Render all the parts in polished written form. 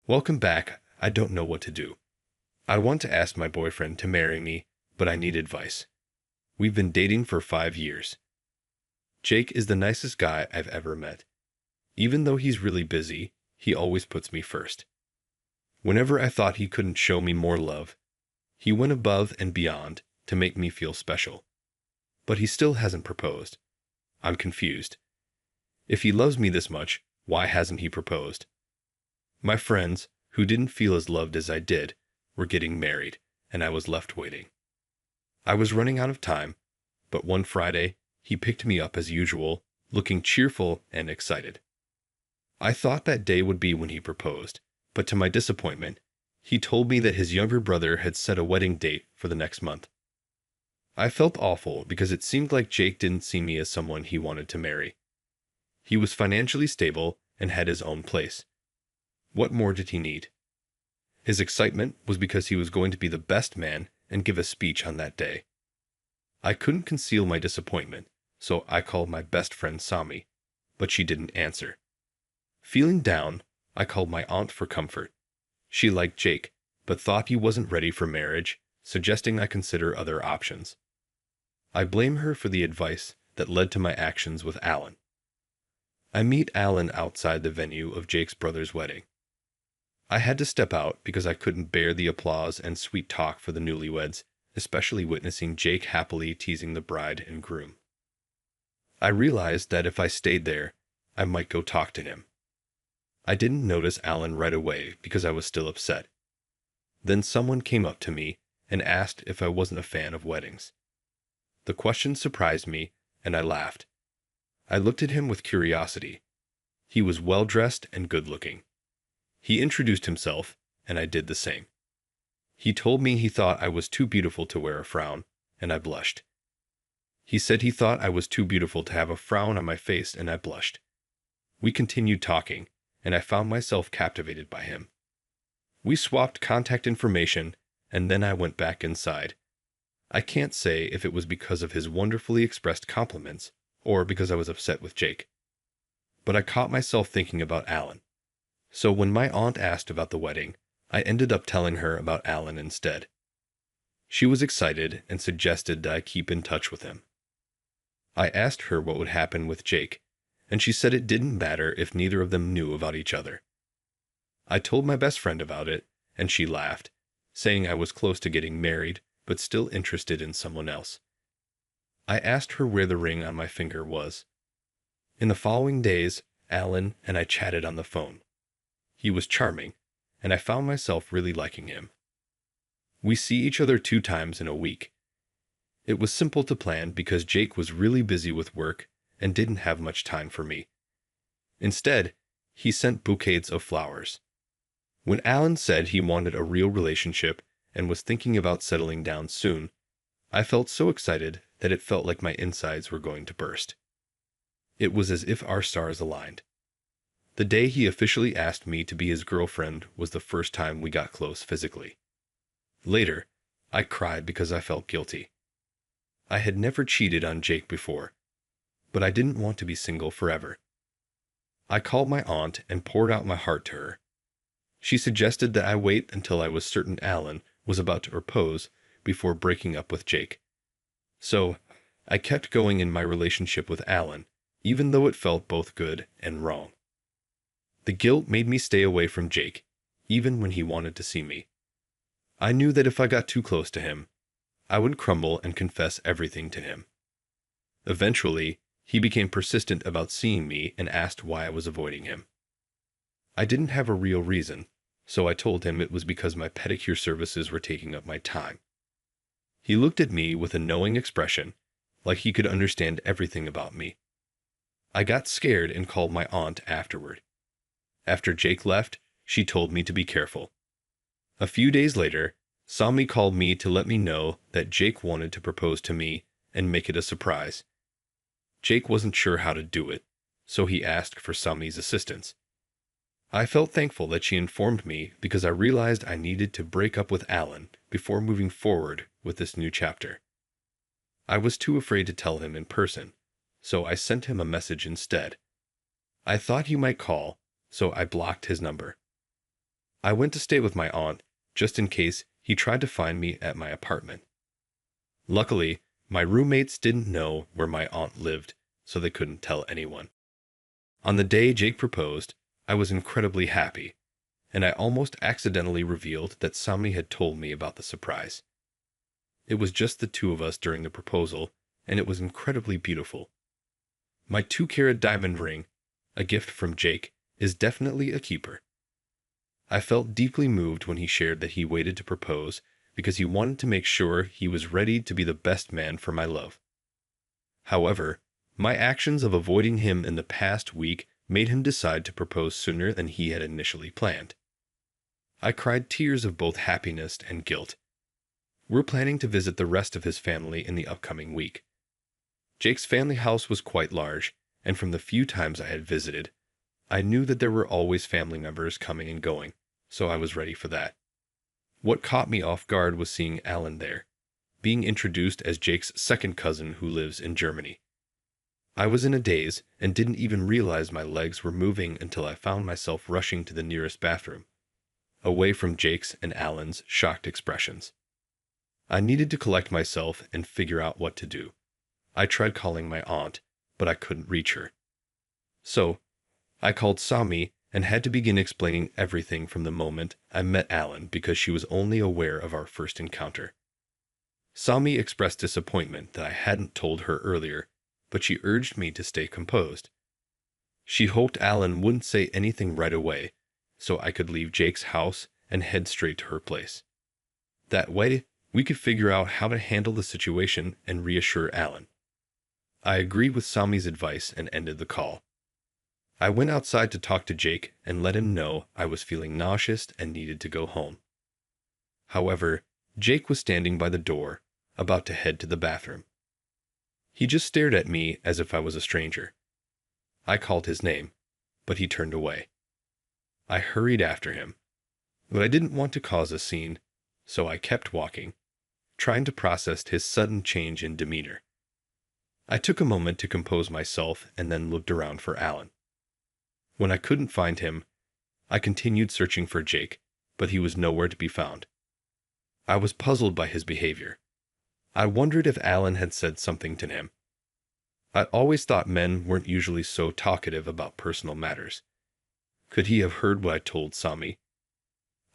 Welcome back. I don't know what to do. I want to ask my boyfriend to marry me, but I need advice. We've been dating for 5 years. Jake is the nicest guy I've ever met. Even though he's really busy, he always puts me first. Whenever I thought he couldn't show me more love, he went above and beyond to make me feel special. But he still hasn't proposed. I'm confused. If he loves me this much, why hasn't he proposed? My friends, who didn't feel as loved as I did, were getting married, and I was left waiting. I was running out of time, but one Friday, he picked me up as usual, looking cheerful and excited. I thought that day would be when he proposed, but to my disappointment, he told me that his younger brother had set a wedding date for the next month. I felt awful because it seemed like Jake didn't see me as someone he wanted to marry. He was financially stable and had his own place. What more did he need? His excitement was because he was going to be the best man and give a speech on that day. I couldn't conceal my disappointment, so I called my best friend Sami, but she didn't answer. Feeling down, I called my aunt for comfort. She liked Jake, but thought he wasn't ready for marriage, suggesting I consider other options. I blame her for the advice that led to my actions with Alan. I meet Alan outside the venue of Jake's brother's wedding. I had to step out because I couldn't bear the applause and sweet talk for the newlyweds, especially witnessing Jake happily teasing the bride and groom. I realized that if I stayed there, I might go talk to him. I didn't notice Alan right away because I was still upset. Then someone came up to me and asked if I wasn't a fan of weddings. The question surprised me, and I laughed. I looked at him with curiosity. He was well-dressed and good-looking. He introduced himself, and I did the same. He told me he thought I was too beautiful to wear a frown, and I blushed. He said he thought I was too beautiful to have a frown on my face, and I blushed. We continued talking, and I found myself captivated by him. We swapped contact information, and then I went back inside. I can't say if it was because of his wonderfully expressed compliments or because I was upset with Jake. But I caught myself thinking about Alan. So when my aunt asked about the wedding, I ended up telling her about Alan instead. She was excited and suggested that I keep in touch with him. I asked her what would happen with Jake, and she said it didn't matter if neither of them knew about each other. I told my best friend about it, and she laughed, saying I was close to getting married, but still interested in someone else. I asked her where the ring on my finger was. In the following days, Alan and I chatted on the phone. He was charming, and I found myself really liking him. We see each other 2 times in a week. It was simple to plan because Jake was really busy with work and didn't have much time for me. Instead, he sent bouquets of flowers. When Alan said he wanted a real relationship and was thinking about settling down soon, I felt so excited that it felt like my insides were going to burst. It was as if our stars aligned. The day he officially asked me to be his girlfriend was the first time we got close physically. Later, I cried because I felt guilty. I had never cheated on Jake before, but I didn't want to be single forever. I called my aunt and poured out my heart to her. She suggested that I wait until I was certain Alan was about to propose before breaking up with Jake. So, I kept going in my relationship with Alan, even though it felt both good and wrong. The guilt made me stay away from Jake, even when he wanted to see me. I knew that if I got too close to him, I would crumble and confess everything to him. Eventually, he became persistent about seeing me and asked why I was avoiding him. I didn't have a real reason, so I told him it was because my pedicure services were taking up my time. He looked at me with a knowing expression, like he could understand everything about me. I got scared and called my aunt afterward. After Jake left, she told me to be careful. A few days later, Sami called me to let me know that Jake wanted to propose to me and make it a surprise. Jake wasn't sure how to do it, so he asked for Sami's assistance. I felt thankful that she informed me because I realized I needed to break up with Alan before moving forward with this new chapter. I was too afraid to tell him in person, so I sent him a message instead. I thought he might call, so I blocked his number. I went to stay with my aunt, just in case he tried to find me at my apartment. Luckily, my roommates didn't know where my aunt lived, so they couldn't tell anyone. On the day Jake proposed, I was incredibly happy, and I almost accidentally revealed that Sami had told me about the surprise. It was just the two of us during the proposal, and it was incredibly beautiful. My 2-carat diamond ring, a gift from Jake, is definitely a keeper. I felt deeply moved when he shared that he waited to propose because he wanted to make sure he was ready to be the best man for my love. However, my actions of avoiding him in the past week made him decide to propose sooner than he had initially planned. I cried tears of both happiness and guilt. We're planning to visit the rest of his family in the upcoming week. Jake's family house was quite large, and from the few times I had visited, I knew that there were always family members coming and going, so I was ready for that. What caught me off guard was seeing Alan there, being introduced as Jake's second cousin who lives in Germany. I was in a daze and didn't even realize my legs were moving until I found myself rushing to the nearest bathroom, away from Jake's and Alan's shocked expressions. I needed to collect myself and figure out what to do. I tried calling my aunt, but I couldn't reach her. So, I called Sami and had to begin explaining everything from the moment I met Alan because she was only aware of our first encounter. Sami expressed disappointment that I hadn't told her earlier, but she urged me to stay composed. She hoped Alan wouldn't say anything right away, so I could leave Jake's house and head straight to her place. That way, we could figure out how to handle the situation and reassure Alan. I agreed with Sami's advice and ended the call. I went outside to talk to Jake and let him know I was feeling nauseous and needed to go home. However, Jake was standing by the door, about to head to the bathroom. He just stared at me as if I was a stranger. I called his name, but he turned away. I hurried after him, but I didn't want to cause a scene, so I kept walking, trying to process his sudden change in demeanor. I took a moment to compose myself and then looked around for Alan. When I couldn't find him, I continued searching for Jake, but he was nowhere to be found. I was puzzled by his behavior. I wondered if Alan had said something to him. I always thought men weren't usually so talkative about personal matters. Could he have heard what I told Sami?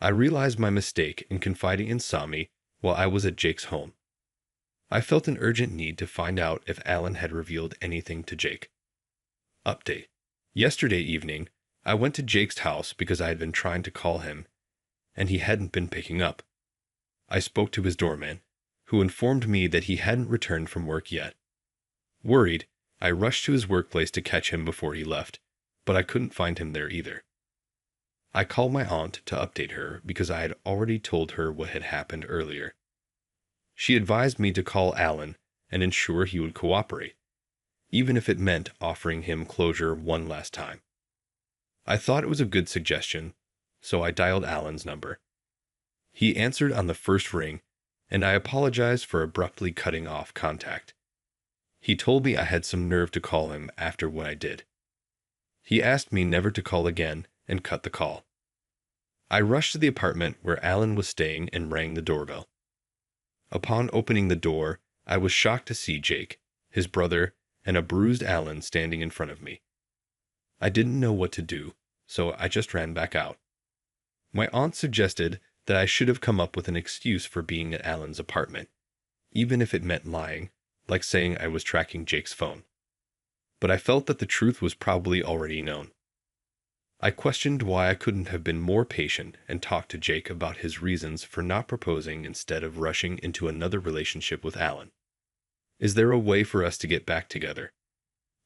I realized my mistake in confiding in Sami while I was at Jake's home. I felt an urgent need to find out if Alan had revealed anything to Jake. Update. Yesterday evening, I went to Jake's house because I had been trying to call him, and he hadn't been picking up. I spoke to his doorman, who informed me that he hadn't returned from work yet. Worried, I rushed to his workplace to catch him before he left, but I couldn't find him there either. I called my aunt to update her because I had already told her what had happened earlier. She advised me to call Alan and ensure he would cooperate, even if it meant offering him closure one last time. I thought it was a good suggestion, so I dialed Alan's number. He answered on the first ring, and I apologized for abruptly cutting off contact. He told me I had some nerve to call him after what I did. He asked me never to call again and cut the call. I rushed to the apartment where Alan was staying and rang the doorbell. Upon opening the door, I was shocked to see Jake, his brother, and a bruised Alan standing in front of me. I didn't know what to do, so I just ran back out. My aunt suggested that I should have come up with an excuse for being at Alan's apartment, even if it meant lying, like saying I was tracking Jake's phone. But I felt that the truth was probably already known. I questioned why I couldn't have been more patient and talked to Jake about his reasons for not proposing instead of rushing into another relationship with Alan. Is there a way for us to get back together?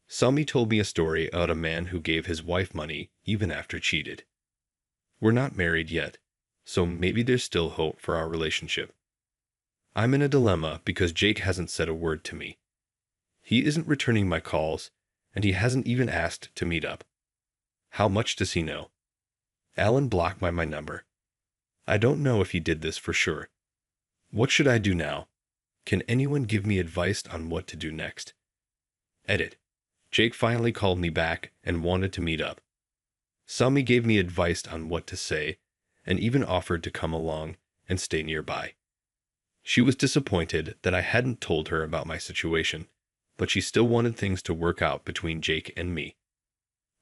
Sami told me a story about a man who gave his wife money even after cheated. We're not married yet, so maybe there's still hope for our relationship. I'm in a dilemma because Jake hasn't said a word to me. He isn't returning my calls, and he hasn't even asked to meet up. How much does he know? Alan blocked my number. I don't know if he did this for sure. What should I do now? Can anyone give me advice on what to do next? Edit. Jake finally called me back and wanted to meet up. Sami gave me advice on what to say, and even offered to come along and stay nearby. She was disappointed that I hadn't told her about my situation, but she still wanted things to work out between Jake and me.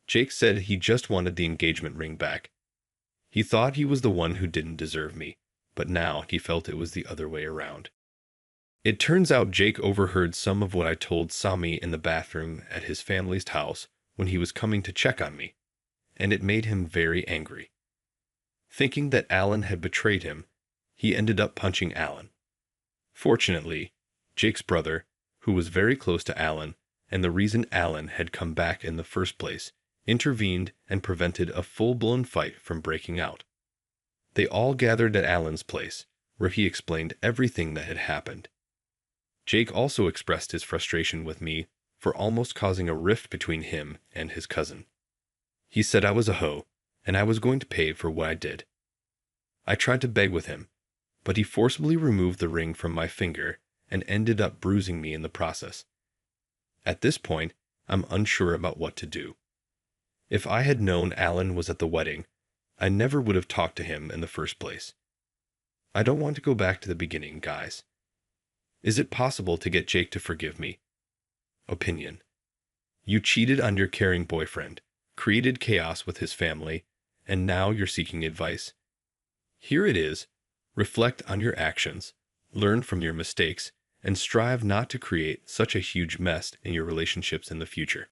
Jake said he just wanted the engagement ring back. He thought he was the one who didn't deserve me, but now he felt it was the other way around. It turns out Jake overheard some of what I told Sami in the bathroom at his family's house when he was coming to check on me, and it made him very angry. Thinking that Alan had betrayed him, he ended up punching Alan. Fortunately, Jake's brother, who was very close to Alan, and the reason Alan had come back in the first place, intervened and prevented a full-blown fight from breaking out. They all gathered at Alan's place, where he explained everything that had happened. Jake also expressed his frustration with me for almost causing a rift between him and his cousin. He said I was a hoe, and I was going to pay for what I did. I tried to beg with him, but he forcibly removed the ring from my finger and ended up bruising me in the process. At this point, I'm unsure about what to do. If I had known Alan was at the wedding, I never would have talked to him in the first place. I don't want to go back to the beginning, guys. Is it possible to get Jake to forgive me? Opinion. You cheated on your caring boyfriend, created chaos with his family, and now you're seeking advice. Here it is. Reflect on your actions, learn from your mistakes, and strive not to create such a huge mess in your relationships in the future.